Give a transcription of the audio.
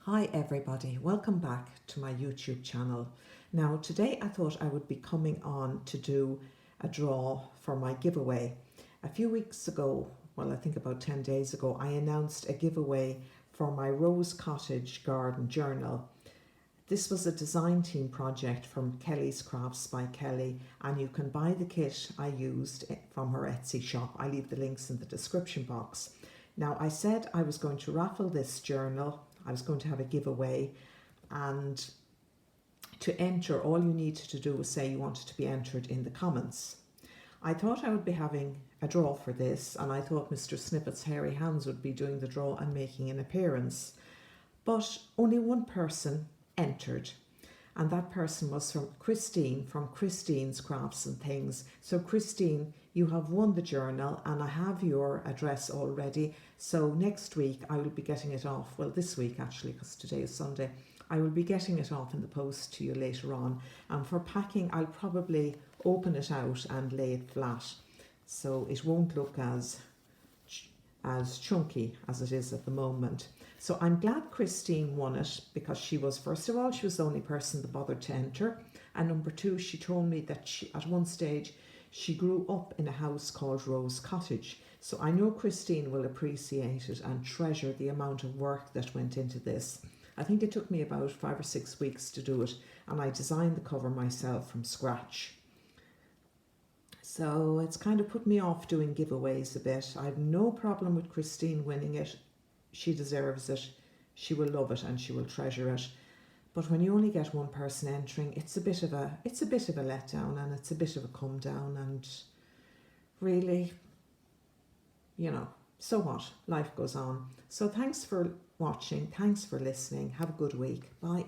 Hi everybody, welcome back to my YouTube channel. Now today I thought I would be coming on to do a draw for my giveaway. A few weeks ago, well I think about 10 days ago, I announced a giveaway for my Rose Cottage Garden journal. This was a design team project from Kelly's Crafts by Kelly, and you can buy the kit I used from her Etsy shop. I leave the links in the description box. Now I said I was going to raffle this journal. I was going to have a giveaway, and to enter all you needed to do was say you wanted to be entered in the comments. I thought I would be having a draw for this, and I thought Mr. Snippet's hairy hands would be doing the draw and making an appearance, but only one person entered, and that person was from Christine's Crafts and Things. So Christine, you have won the journal, and I have your address already. So next week I will be getting it off, well this week actually, because today is Sunday. I will be getting it off in the post to you later on, and for packing I'll probably open it out and lay it flat, so it won't look as chunky as it is at the moment. So I'm glad Christine won it, because she was, first of all, she was the only person that bothered to enter, and number two, she told me that at one stage she grew up in a house called Rose Cottage. So I know Christine will appreciate it and treasure the amount of work that went into this. I think it took me about 5 or 6 weeks to do it, and I designed the cover myself from scratch. So it's kind of put me off doing giveaways a bit. I have no problem with Christine winning it. She deserves it. She will love it and she will treasure it. But when you only get one person entering, it's a bit of a letdown, and it's a bit of a come down, and really, you know, so what? Life goes on. So thanks for watching. Thanks for listening. Have a good week. Bye.